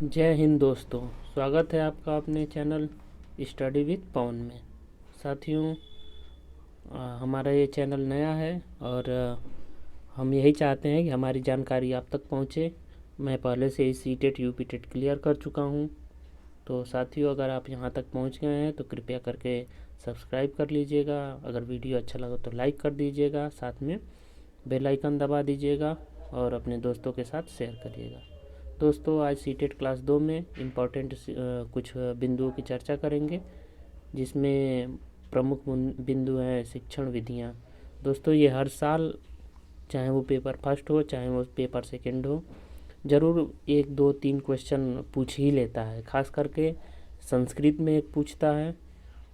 जय हिंद दोस्तों। स्वागत है आपका अपने चैनल स्टडी विद पवन में। साथियों, हमारा ये चैनल नया है और हम यही चाहते हैं कि हमारी जानकारी आप तक पहुँचे। मैं पहले से ही सीटेट यूपीटेट क्लियर कर चुका हूँ। तो साथियों, अगर आप यहाँ तक पहुँच गए हैं तो कृपया करके सब्सक्राइब कर लीजिएगा। अगर वीडियो अच्छा लगा तो लाइक कर दीजिएगा, साथ में बेल आइकन दबा दीजिएगा और अपने दोस्तों के साथ शेयर करिएगा। दोस्तों, आज सीटेट क्लास 2 में इम्पॉर्टेंट कुछ बिंदुओं की चर्चा करेंगे, जिसमें प्रमुख बिंदु हैं शिक्षण विधियाँ। दोस्तों, ये हर साल, चाहे वो पेपर फर्स्ट हो चाहे वो पेपर सेकंड हो, ज़रूर 1 2 3 क्वेश्चन पूछ ही लेता है। खास करके संस्कृत में एक पूछता है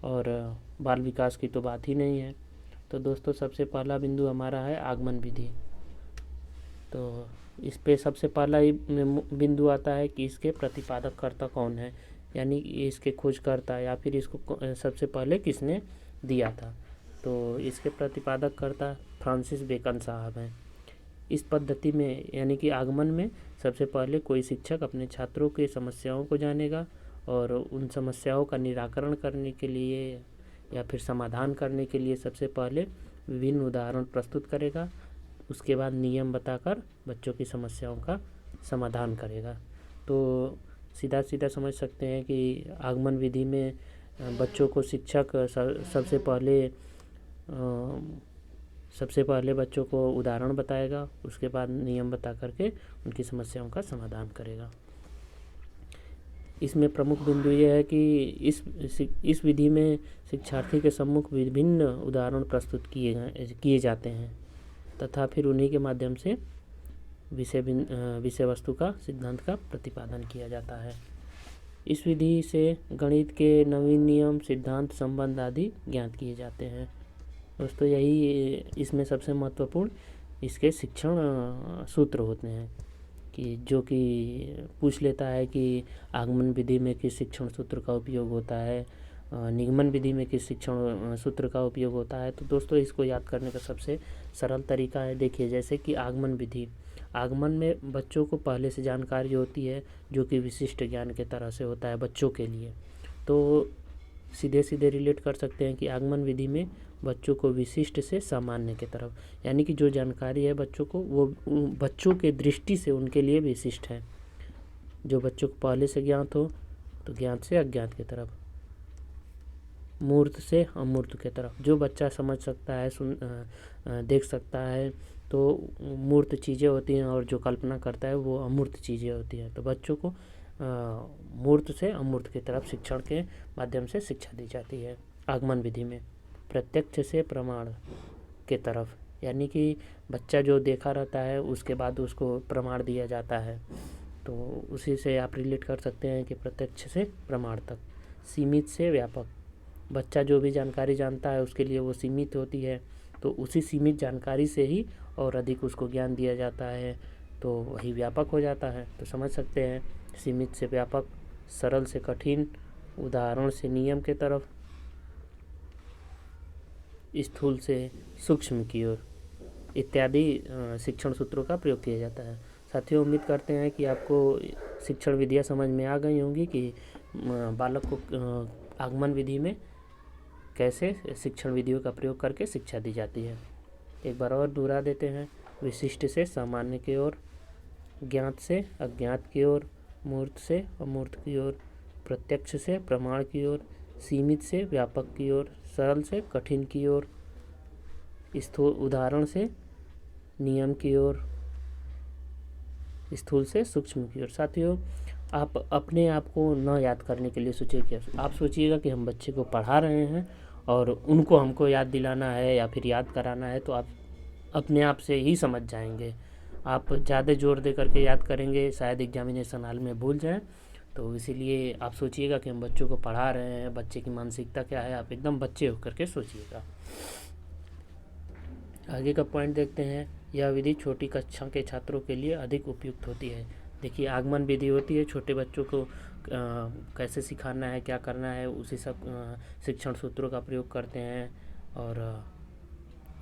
और बाल विकास की तो बात ही नहीं है। तो दोस्तों, सबसे पहला बिंदु हमारा है आगमन विधि। तो इस पे सबसे पहला ही बिंदु आता है कि इसके प्रतिपादक कर्ता कौन है, यानी इसके खोजकर्ता या फिर इसको सबसे पहले किसने दिया था। तो इसके प्रतिपादक कर्ता फ्रांसिस बेकन साहब हैं। इस पद्धति में, यानी कि आगमन में, सबसे पहले कोई शिक्षक अपने छात्रों की समस्याओं को जानेगा और उन समस्याओं का निराकरण करने के लिए या फिर समाधान करने के लिए सबसे पहले विभिन्न उदाहरण प्रस्तुत करेगा। उसके बाद नियम बताकर बच्चों की समस्याओं का समाधान करेगा। तो सीधा सीधा समझ सकते हैं कि आगमन विधि में बच्चों को शिक्षक सबसे पहले बच्चों को उदाहरण बताएगा, उसके बाद नियम बता करके उनकी समस्याओं का समाधान करेगा। इसमें प्रमुख बिंदु ये है कि इस विधि में शिक्षार्थी के सम्मुख विभिन्न उदाहरण प्रस्तुत किए जाते हैं तथा फिर उन्हीं के माध्यम से विषय वस्तु का सिद्धांत का प्रतिपादन किया जाता है। इस विधि से गणित के नवीन नियम, सिद्धांत, संबंध आदि ज्ञात किए जाते हैं। दोस्तों, यही इसमें सबसे महत्वपूर्ण इसके शिक्षण सूत्र होते हैं कि जो कि पूछ लेता है कि आगमन विधि में किस शिक्षण सूत्र का उपयोग होता है, निगमन विधि में किस शिक्षण सूत्र का उपयोग होता है। तो दोस्तों, इसको याद करने का सबसे सरल तरीका है। देखिए, जैसे कि आगमन विधि, आगमन में बच्चों को पहले से जानकारी होती है जो कि विशिष्ट ज्ञान के तरह से होता है बच्चों के लिए। तो सीधे सीधे रिलेट कर सकते हैं कि आगमन विधि में बच्चों को विशिष्ट से सामान्य की तरफ, यानी कि जो जानकारी है बच्चों को, वो बच्चों के दृष्टि से उनके लिए विशिष्ट है। जो बच्चों को पहले से ज्ञात हो तो ज्ञात से अज्ञात की तरफ, मूर्त से अमूर्त की तरफ। जो बच्चा समझ सकता है, देख सकता है, तो मूर्त चीज़ें होती हैं और जो कल्पना करता है वो अमूर्त चीज़ें होती हैं। तो बच्चों को मूर्त से अमूर्त की तरफ शिक्षण के माध्यम से शिक्षा दी जाती है। आगमन विधि में प्रत्यक्ष से प्रमाण के तरफ, यानी कि बच्चा जो देखा रहता है उसके बाद उसको प्रमाण दिया जाता है। तो उसी से आप रिलेट कर सकते हैं कि प्रत्यक्ष से प्रमाण तक। सीमित से व्यापक, बच्चा जो भी जानकारी जानता है उसके लिए वो सीमित होती है, तो उसी सीमित जानकारी से ही और अधिक उसको ज्ञान दिया जाता है, तो वही व्यापक हो जाता है। तो समझ सकते हैं, सीमित से व्यापक, सरल से कठिन, उदाहरण से नियम के तरफ, स्थूल से सूक्ष्म की ओर, इत्यादि शिक्षण सूत्रों का प्रयोग किया जाता है। साथियों, उम्मीद करते हैं कि आपको शिक्षण विधियाँ समझ में आ गई होंगी कि बालक को आगमन विधि में कैसे शिक्षण विधियों का प्रयोग करके शिक्षा दी जाती है। एक बार और दोहरा देते हैं। विशिष्ट से सामान्य की ओर, ज्ञात से अज्ञात की ओर, मूर्त से अमूर्त की ओर, प्रत्यक्ष से प्रमाण की ओर, सीमित से व्यापक की ओर, सरल से कठिन की ओर, उदाहरण से नियम की ओर, स्थूल से सूक्ष्म की ओर। साथियों, आप अपने आप को न याद करने के लिए सोचिए कि आप सोचिएगा कि हम बच्चे को पढ़ा रहे हैं और उनको हमको याद दिलाना है या फिर याद कराना है, तो आप अपने आप से ही समझ जाएंगे। आप ज़्यादा जोर दे करके याद करेंगे, शायद एग्जामिनेशन हॉल में भूल जाएं। तो इसीलिए आप सोचिएगा कि हम बच्चों को पढ़ा रहे हैं, बच्चे की मानसिकता क्या है, आप एकदम बच्चे होकर के सोचिएगा। आगे का पॉइंट देखते हैं। यह विधि छोटी कक्षा के छात्रों के लिए अधिक उपयुक्त होती है। देखिए, आगमन विधि होती है, छोटे बच्चों को कैसे सिखाना है, क्या करना है, उसी सब शिक्षण सूत्रों का प्रयोग करते हैं। और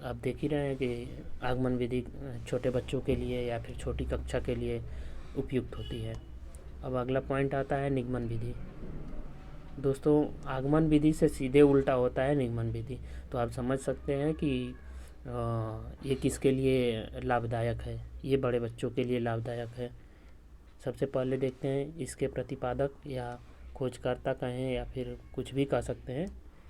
आप देख ही रहे हैं कि आगमन विधि छोटे बच्चों के लिए या फिर छोटी कक्षा के लिए उपयुक्त होती है। अब अगला पॉइंट आता है निगमन विधि। दोस्तों, आगमन विधि से सीधे उल्टा होता है निगमन विधि। तो आप समझ सकते हैं कि ये किसके लिए लाभदायक है। ये बड़े बच्चों के लिए लाभदायक है। सबसे पहले देखते हैं इसके प्रतिपादक या खोजकर्ता कहें या फिर कुछ भी कह सकते हैं,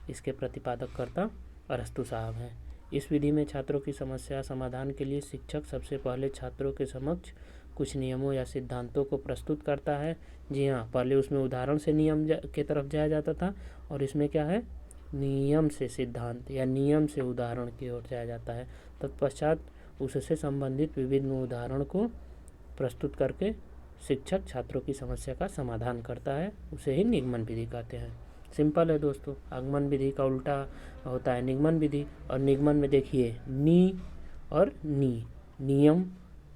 इसके प्रतिपादक कर्ता अरस्तु साहब हैं। इस विधि में छात्रों की समस्या समाधान के लिए शिक्षक सबसे पहले छात्रों के समक्ष कुछ नियमों या सिद्धांतों को प्रस्तुत करता है। जी हाँ, पहले उसमें उदाहरण से नियम के तरफ जाया जाता था, और इसमें क्या है, नियम से सिद्धांत या नियम से उदाहरण की ओर जाया जाता है। तत्पश्चात उससे संबंधित विभिन्न उदाहरण को प्रस्तुत करके शिक्षक छात्रों की समस्या का समाधान करता है। उसे ही निगमन विधि कहते हैं। सिंपल है दोस्तों। आगमन विधि का उल्टा होता है निगमन विधि। और निगमन में देखिए नी और नी,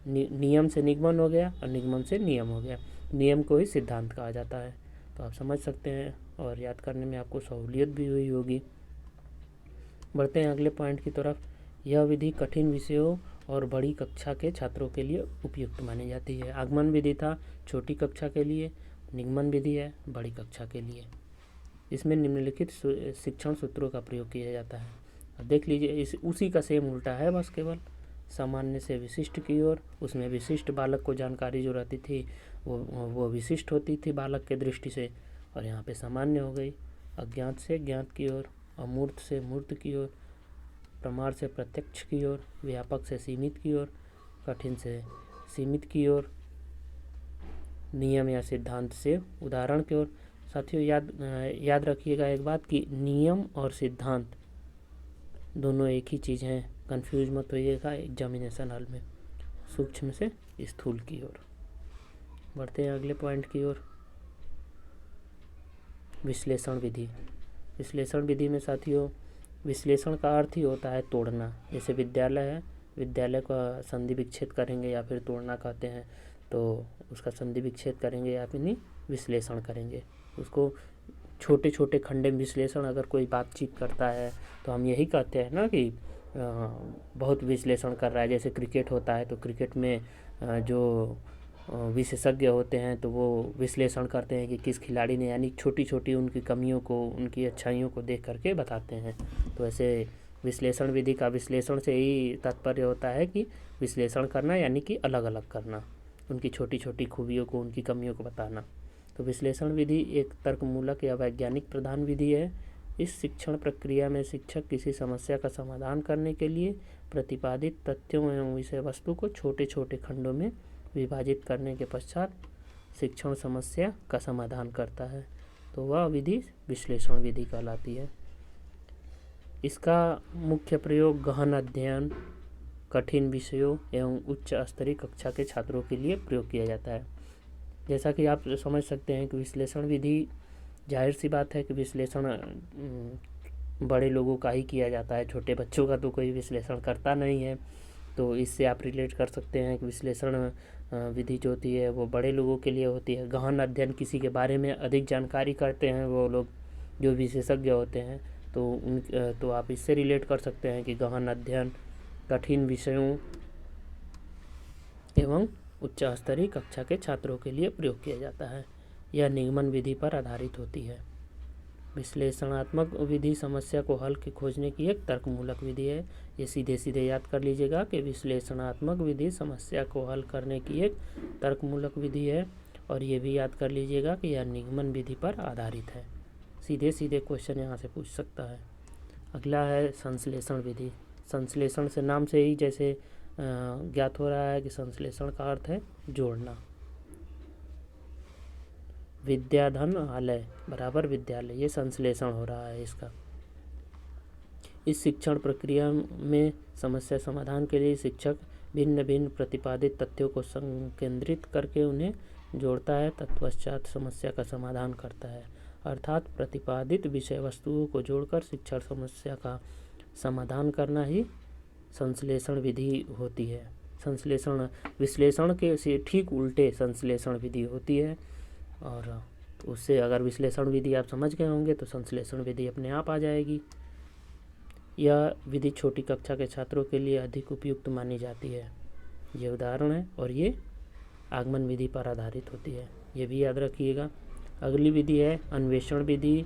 नियम से निगमन हो गया और निगमन से नियम हो गया। नियम को ही सिद्धांत कहा जाता है। तो आप समझ सकते हैं और याद करने में आपको सहूलियत भी हुई होगी। बढ़ते हैं अगले पॉइंट की तरफ। यह विधि कठिन विषयों और बड़ी कक्षा के छात्रों के लिए उपयुक्त मानी जाती है। आगमन विधि था छोटी कक्षा के लिए, निगमन विधि है बड़ी कक्षा के लिए। इसमें निम्नलिखित शिक्षण सूत्रों का प्रयोग किया जाता है। अब देख लीजिए, उसी का सेम उल्टा है, बस केवल सामान्य से विशिष्ट की ओर। उसमें विशिष्ट बालक को जानकारी जो रहती थी वो विशिष्ट होती थी बालक के दृष्टि से, और यहाँ पे सामान्य हो गई। अज्ञात से ज्ञात की ओर, अमूर्त से मूर्त की ओर, प्रमाण से प्रत्यक्ष की ओर, व्यापक से सीमित की ओर, कठिन से सीमित की ओर, नियम या सिद्धांत से उदाहरण की ओर। साथियों, याद रखिएगा एक बात कि नियम और सिद्धांत दोनों एक ही चीज़ हैं। कंफ्यूज मत होइएगा एग्जामिनेशन हॉल में। सूक्ष्म से स्थूल की ओर। बढ़ते हैं अगले पॉइंट की ओर। विश्लेषण विधि। विश्लेषण विधि में साथियों, विश्लेषण का अर्थ ही होता है तोड़ना। जैसे विद्यालय है, विद्यालय का संधि विच्छेद करेंगे या फिर तोड़ना कहते हैं, तो उसका संधि विच्छेद करेंगे या फिर विश्लेषण करेंगे। उसको छोटे छोटे खंडे में विश्लेषण, अगर कोई बातचीत करता है तो हम यही कहते हैं ना कि बहुत विश्लेषण कर रहा है। जैसे क्रिकेट होता है तो क्रिकेट में जो विशेषज्ञ होते हैं तो वो विश्लेषण करते हैं कि किस खिलाड़ी ने, यानी छोटी छोटी उनकी कमियों को, उनकी अच्छाइयों को देख करके बताते हैं। तो ऐसे विश्लेषण विधि का विश्लेषण से ही तात्पर्य होता है कि विश्लेषण करना, यानी कि अलग अलग करना, उनकी छोटी छोटी खूबियों को, उनकी कमियों को बताना। तो विश्लेषण विधि एक तर्कमूलक या वैज्ञानिक प्रधान विधि है। इस शिक्षण प्रक्रिया में शिक्षक किसी समस्या का समाधान करने के लिए प्रतिपादित तथ्यों एवं विषय वस्तु को छोटे छोटे खंडों में विभाजित करने के पश्चात शिक्षण समस्या का समाधान करता है। तो वह विधि विश्लेषण विधि कहलाती है। इसका मुख्य प्रयोग गहन अध्ययन, कठिन विषयों एवं उच्च स्तरीय कक्षा के छात्रों के लिए प्रयोग किया जाता है। जैसा कि आप समझ सकते हैं कि विश्लेषण विधि, जाहिर सी बात है कि विश्लेषण बड़े लोगों का ही किया जाता है, छोटे बच्चों का तो कोई विश्लेषण करता नहीं है। तो इससे आप रिलेट कर सकते हैं कि विश्लेषण विधि जो होती है वो बड़े लोगों के लिए होती है। गहन अध्ययन, किसी के बारे में अधिक जानकारी करते हैं वो लोग जो विशेषज्ञ होते हैं, तो आप इससे रिलेट कर सकते हैं कि गहन अध्ययन, कठिन विषयों एवं उच्च स्तरीय कक्षा के छात्रों के लिए प्रयोग किया जाता है। यह निगमन विधि पर आधारित होती है। विश्लेषणात्मक विधि समस्या को हल की खोजने की एक तर्कमूलक विधि है। ये सीधे सीधे याद कर लीजिएगा कि विश्लेषणात्मक विधि समस्या को हल करने की एक तर्कमूलक विधि है। और ये भी याद कर लीजिएगा कि यह निगमन विधि पर आधारित है। सीधे सीधे क्वेश्चन यहाँ से पूछ सकता है। अगला है संश्लेषण विधि। संश्लेषण से नाम से ही जैसे ज्ञात हो रहा है कि संश्लेषण का अर्थ है जोड़ना। विद्याधन आलय बराबर विद्यालय, ये संश्लेषण हो रहा है इसका। इस शिक्षण प्रक्रिया में समस्या समाधान के लिए शिक्षक भिन्न भिन्न प्रतिपादित तथ्यों को संकेंद्रित करके उन्हें जोड़ता है, तत्पश्चात समस्या का समाधान करता है। अर्थात प्रतिपादित विषय वस्तुओं को जोड़कर शिक्षण समस्या का समाधान करना ही संश्लेषण विधि होती है। संश्लेषण विश्लेषण के से ठीक उल्टे संश्लेषण विधि होती है। और उससे अगर विश्लेषण विधि आप समझ गए होंगे तो संश्लेषण विधि अपने आप आ जाएगी। यह विधि छोटी कक्षा के छात्रों के लिए अधिक उपयुक्त मानी जाती है। ये उदाहरण है और ये आगमन विधि पर आधारित होती है। ये भी याद रखिएगा। अगली विधि है अन्वेषण विधि।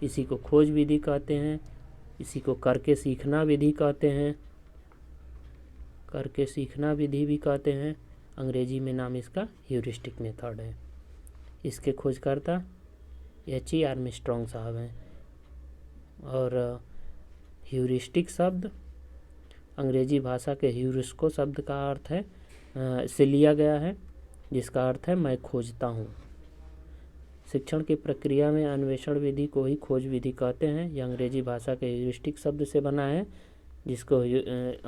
इसी को खोज विधि कहते हैं। इसी को करके सीखना विधि कहते हैं। करके सीखना विधि भी कहते हैं। अंग्रेजी में नाम इसका ह्यूरिस्टिक मेथड है। इसके खोजकर्ता H.E. आर्मस्ट्रॉन्ग साहब हैं। और ह्यूरिस्टिक शब्द अंग्रेजी भाषा के ह्यूरिस्को शब्द का अर्थ है से लिया गया है, जिसका अर्थ है मैं खोजता हूँ। शिक्षण की प्रक्रिया में अन्वेषण विधि को ही खोज विधि कहते हैं। यह अंग्रेजी भाषा के ह्यूरिस्टिक शब्द से बना है, जिसको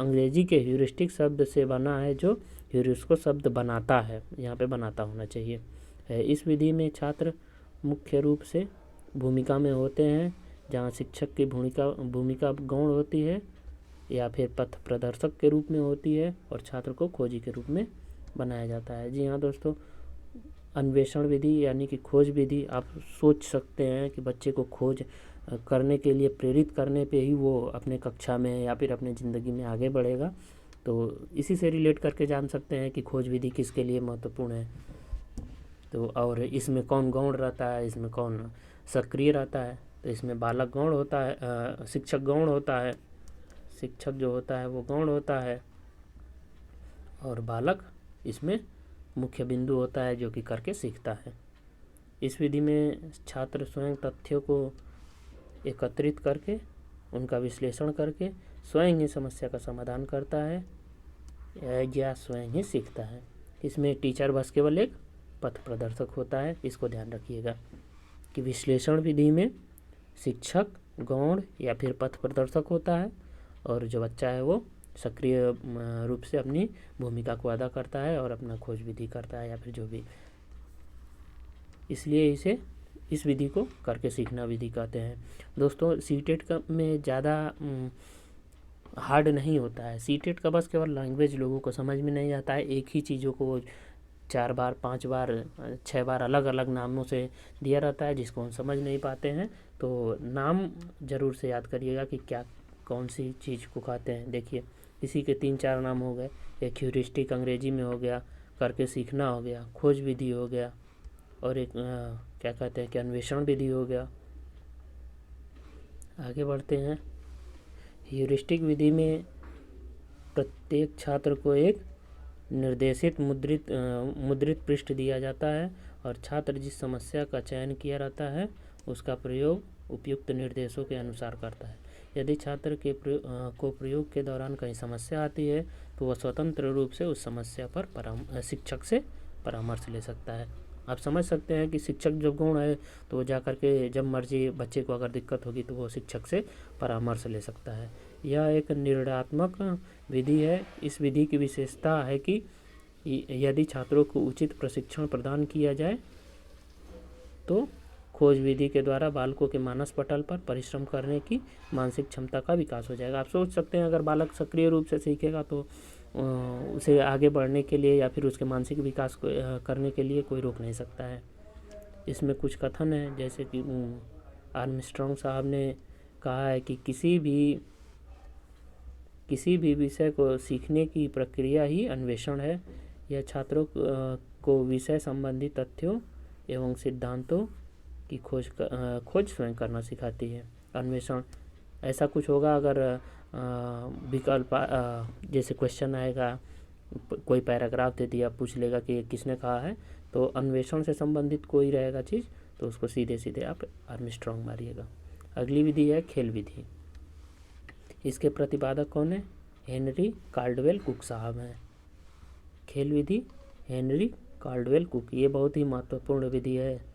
अंग्रेजी के ह्यूरिस्टिक शब्द से बना है, जो ह्यूरिस्को शब्द बनाता है। यहाँ पे बनाता होना चाहिए। इस विधि में छात्र मुख्य रूप से भूमिका में होते हैं, जहाँ शिक्षक की भूमिका गौण होती है या फिर पथ प्रदर्शक के रूप में होती है, और छात्र को खोजी के रूप में बनाया जाता है। जी हाँ दोस्तों, अन्वेषण विधि यानी कि खोज विधि, आप सोच सकते हैं कि बच्चे को खोज करने के लिए प्रेरित करने पे ही वो अपने कक्षा में या फिर अपने ज़िंदगी में आगे बढ़ेगा। तो इसी से रिलेट करके जान सकते हैं कि खोज विधि किसके लिए महत्वपूर्ण है। तो और इसमें कौन गौण रहता है, इसमें कौन सक्रिय रहता है। तो इसमें बालक गौण होता है, शिक्षक गौण होता है, शिक्षक जो होता है वो गौण होता है, और बालक इसमें मुख्य बिंदु होता है जो कि करके सीखता है। इस विधि में छात्र स्वयं तथ्यों को एकत्रित करके उनका विश्लेषण करके स्वयं ही समस्या का समाधान करता है या स्वयं ही सीखता है। इसमें टीचर बस केवल एक पथ प्रदर्शक होता है। इसको ध्यान रखिएगा कि विश्लेषण विधि में शिक्षक गौण या फिर पथ प्रदर्शक होता है, और जो बच्चा है वो सक्रिय रूप से अपनी भूमिका को अदा करता है और अपना खोज विधि करता है या फिर जो भी। इसलिए इस विधि को करके सीखना विधि कहते हैं। दोस्तों सीटेट का में ज़्यादा हार्ड नहीं होता है। सीटेट का बस केवल लैंग्वेज लोगों को समझ में नहीं आता है। एक ही चीज़ों को 4 बार 5 बार 6 बार अलग अलग नामों से दिया रहता है, जिसको हम समझ नहीं पाते हैं। तो नाम ज़रूर से याद करिएगा कि क्या कौन सी चीज़ को कहते हैं। देखिए इसी के 3-4 नाम हो गए। एक ह्यूरिस्टिक अंग्रेजी में हो गया, करके सीखना हो गया, खोज विधि हो गया, और एक क्या कहते हैं कि अन्वेषण विधि हो गया। आगे बढ़ते हैं। ह्यूरिस्टिक विधि में प्रत्येक छात्र को एक निर्देशित मुद्रित पृष्ठ दिया जाता है, और छात्र जिस समस्या का चयन किया रहता है उसका प्रयोग उपयुक्त निर्देशों के अनुसार करता है। यदि छात्र के प्रयोग के दौरान कहीं समस्या आती है तो वह स्वतंत्र रूप से उस समस्या पर शिक्षक से परामर्श ले सकता है। आप समझ सकते हैं कि शिक्षक जब गौण है तो वो जा कर के जब मर्जी बच्चे को अगर दिक्कत होगी तो वो शिक्षक से परामर्श ले सकता है। यह एक निर्णयात्मक विधि है। इस विधि की विशेषता है कि यदि छात्रों को उचित प्रशिक्षण प्रदान किया जाए तो खोज विधि के द्वारा बालकों के मानस पटल पर परिश्रम करने की मानसिक क्षमता का विकास हो जाएगा। आप सोच सकते हैं अगर बालक सक्रिय रूप से सीखेगा तो उसे आगे बढ़ने के लिए या फिर उसके मानसिक विकास को करने के लिए कोई रोक नहीं सकता है। इसमें कुछ कथन है, जैसे कि आर्मस्ट्रॉन्ग साहब ने कहा है कि किसी भी विषय को सीखने की प्रक्रिया ही अन्वेषण है। यह छात्रों को विषय संबंधी तथ्यों एवं सिद्धांतों की खोज स्वयं करना सिखाती है। अन्वेषण ऐसा कुछ होगा अगर विकल्प जैसे क्वेश्चन आएगा, कोई पैराग्राफ दे दिया, पूछ लेगा कि किसने कहा है, तो अन्वेषण से संबंधित कोई रहेगा चीज़ तो उसको सीधे सीधे आप आर्मस्ट्रॉन्ग मारिएगा। अगली विधि है खेल विधि। इसके प्रतिपादक कौन है? हेनरी काल्डवेल कुक साहब हैं। खेल विधि हेनरी काल्डवेल कुक, ये बहुत ही महत्वपूर्ण विधि है।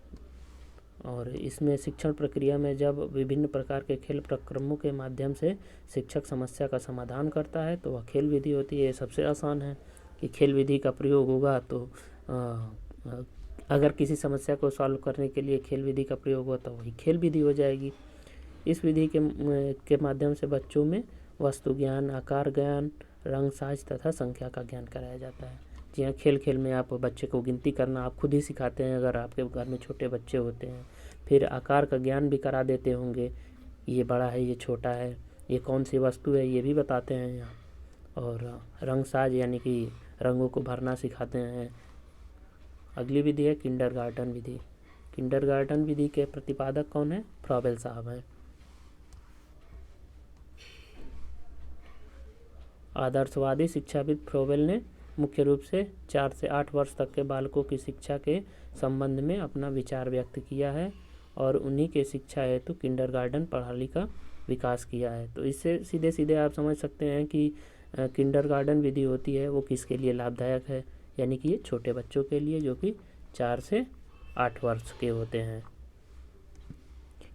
और इसमें शिक्षण प्रक्रिया में जब विभिन्न प्रकार के खेल प्रक्रमों के माध्यम से शिक्षक समस्या का समाधान करता है तो वह खेल विधि होती है। ये सबसे आसान है कि खेल विधि का प्रयोग होगा तो अगर किसी समस्या को सॉल्व करने के लिए खेल विधि का प्रयोग होता तो वही खेल विधि हो जाएगी। इस विधि के माध्यम से बच्चों में वस्तु ज्ञान, आकार ज्ञान, रंग साज तथा संख्या का ज्ञान कराया जाता है। जी हाँ, खेल खेल में आप बच्चे को गिनती करना आप खुद ही सिखाते हैं अगर आपके घर में छोटे बच्चे होते हैं। फिर आकार का ज्ञान भी करा देते होंगे, ये बड़ा है, ये छोटा है, ये कौन सी वस्तु है, ये भी बताते हैं यहाँ। और रंग साज यानी कि रंगों को भरना सिखाते हैं। अगली विधि है किंडरगार्टन विधि। किंडरगार्टन विधि के प्रतिपादक कौन है? फ्रॉबेल साहब हैं। आदर्शवादी शिक्षाविद फ्रॉबेल ने मुख्य रूप से 4 से 8 वर्ष तक के बालकों की शिक्षा के संबंध में अपना विचार व्यक्त किया है और उन्हीं के शिक्षा हेतु किंडरगार्टन प्रणाली का विकास किया है। तो इससे सीधे सीधे आप समझ सकते हैं कि किंडरगार्टन विधि होती है वो किसके लिए लाभदायक है, यानी कि ये छोटे बच्चों के लिए जो कि 4 से 8 वर्ष के होते हैं।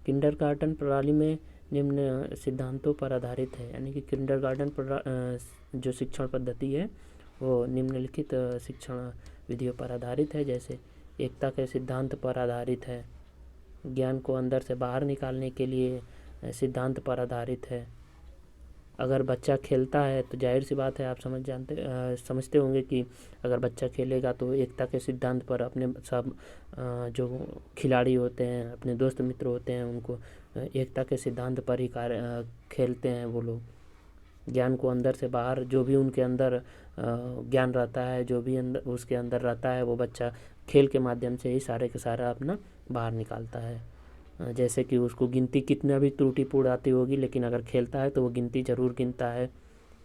किंडरगार्टन प्रणाली में निम्न सिद्धांतों पर आधारित है, यानी कि किंडरगार्टन जो शिक्षण पद्धति है वो निम्नलिखित शिक्षण विधियों पर आधारित है। जैसे एकता के सिद्धांत पर आधारित है, ज्ञान को अंदर से बाहर निकालने के लिए सिद्धांत पर आधारित है। अगर बच्चा खेलता है तो जाहिर सी बात है आप समझते होंगे कि अगर बच्चा खेलेगा तो एकता के सिद्धांत पर अपने सब जो खिलाड़ी होते हैं, अपने दोस्त मित्र होते हैं, उनको एकता के सिद्धांत पर ही खेलते हैं वो लोग। ज्ञान को अंदर से बाहर, जो भी उनके अंदर ज्ञान रहता है, जो भी उसके अंदर रहता है, वो बच्चा खेल के माध्यम से ही सारे के सारा अपना बाहर निकालता है। जैसे कि उसको गिनती कितना भी त्रुटिपूर्ण आती होगी, लेकिन अगर खेलता है तो वो गिनती जरूर गिनता है,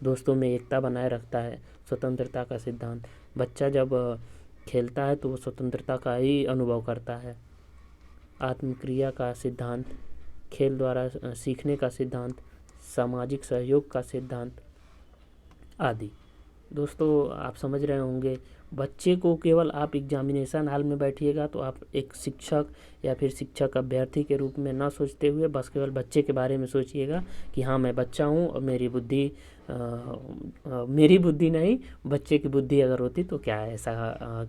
दोस्तों में एकता बनाए रखता है। स्वतंत्रता का सिद्धांत, बच्चा जब खेलता है तो वो स्वतंत्रता का ही अनुभव करता है। आत्मक्रिया का सिद्धांत, खेल द्वारा सीखने का सिद्धांत, सामाजिक सहयोग का सिद्धांत आदि। दोस्तों आप समझ रहे होंगे, बच्चे को केवल आप एग्जामिनेशन हॉल में बैठिएगा तो आप एक शिक्षक या फिर शिक्षक अभ्यर्थी के रूप में ना सोचते हुए बस केवल बच्चे के बारे में सोचिएगा कि हाँ मैं बच्चा हूँ और मेरी बुद्धि नहीं, बच्चे की बुद्धि अगर होती तो क्या ऐसा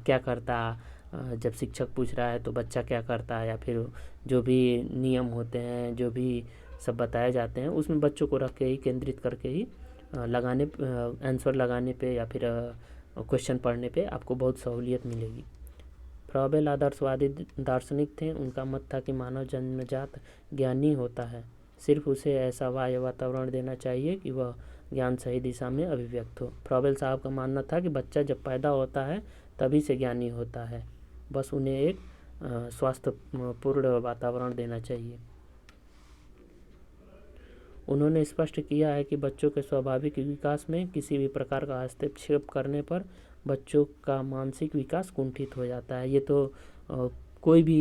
क्या करता, जब शिक्षक पूछ रहा है तो बच्चा क्या करता है, या फिर जो भी नियम होते हैं, जो भी सब बताए जाते हैं, उसमें बच्चों को रख के ही, केंद्रित करके ही आंसर लगाने पे या फिर क्वेश्चन पढ़ने पे आपको बहुत सहूलियत मिलेगी। फ्रॉबेल आदर्शवादी दार्शनिक थे। उनका मत था कि मानव जन्मजात ज्ञानी होता है, सिर्फ उसे ऐसा बाह्य वातावरण देना चाहिए कि वह ज्ञान सही दिशा में अभिव्यक्त हो। फ्रॉबेल साहब का मानना था कि बच्चा जब पैदा होता है तभी से ज्ञानी होता है, बस उन्हें एक स्वास्थ्यपूर्ण वातावरण देना चाहिए। उन्होंने स्पष्ट किया है कि बच्चों के स्वाभाविक विकास में किसी भी प्रकार का हस्तक्षेप करने पर बच्चों का मानसिक विकास कुंठित हो जाता है। ये तो कोई भी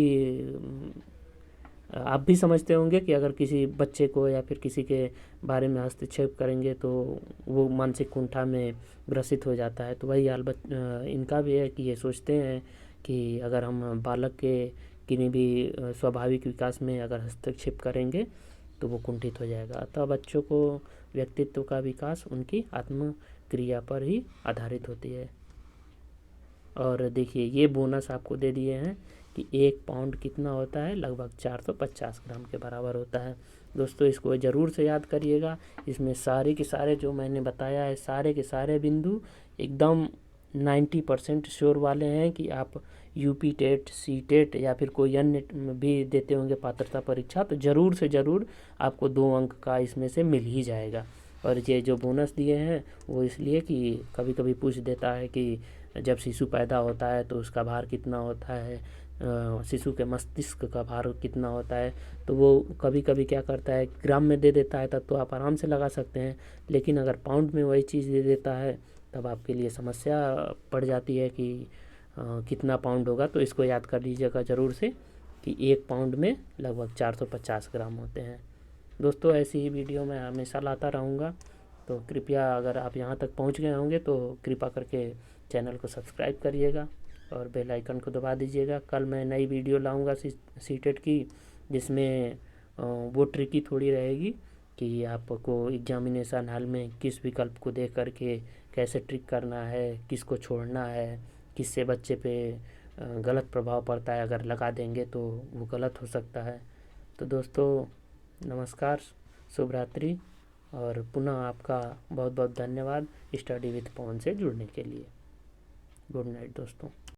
आप भी समझते होंगे कि अगर किसी बच्चे को या फिर किसी के बारे में हस्तक्षेप करेंगे तो वो मानसिक कुंठा में ग्रसित हो जाता है। तो वही हाल इनका भी है कि ये सोचते हैं कि अगर हम बालक के किन्हीं भी स्वाभाविक विकास में अगर हस्तक्षेप करेंगे तो वो कुंठित हो जाएगा। अतः बच्चों को व्यक्तित्व का विकास उनकी आत्म क्रिया पर ही आधारित होती है। और देखिए ये बोनस आपको दे दिए हैं कि 1 पाउंड कितना होता है, लगभग 450 ग्राम के बराबर होता है। दोस्तों इसको ज़रूर से याद करिएगा। इसमें सारे के सारे जो मैंने बताया है, सारे के सारे बिंदु एकदम 90% श्योर वाले हैं कि आप यूपी टेट, सी टेट या फिर कोई अन्य भी देते होंगे पात्रता परीक्षा, तो ज़रूर से ज़रूर आपको 2 अंक का इसमें से मिल ही जाएगा। और ये जो बोनस दिए हैं वो इसलिए कि कभी कभी पूछ देता है कि जब शिशु पैदा होता है तो उसका भार कितना होता है, शिशु के मस्तिष्क का भार कितना होता है, तो वो कभी कभी क्या करता है ग्राम में दे देता है, तब तो आप आराम से लगा सकते हैं। लेकिन अगर पाउंड में वही चीज़ दे देता है तब आपके लिए समस्या पड़ जाती है कि कितना पाउंड होगा। तो इसको याद कर लीजिएगा ज़रूर से कि 1 पाउंड में लगभग 450 ग्राम होते हैं। दोस्तों ऐसी ही वीडियो मैं हमेशा लाता रहूँगा, तो कृपया अगर आप यहाँ तक पहुँच गए होंगे तो कृपा करके चैनल को सब्सक्राइब करिएगा और बेल आइकन को दबा दीजिएगा। कल मैं नई वीडियो लाऊंगा सीटेट की, जिसमें वो ट्रिकी थोड़ी रहेगी कि आपको एग्जामिनेशन हॉल में किस विकल्प को देख करके कैसे ट्रिक करना है, किसको छोड़ना है, किससे बच्चे पे गलत प्रभाव पड़ता है, अगर लगा देंगे तो वो गलत हो सकता है। तो दोस्तों नमस्कार, शुभ रात्रि और पुनः आपका बहुत बहुत धन्यवाद स्टडी विथ पवन से जुड़ने के लिए। गुड नाइट दोस्तों।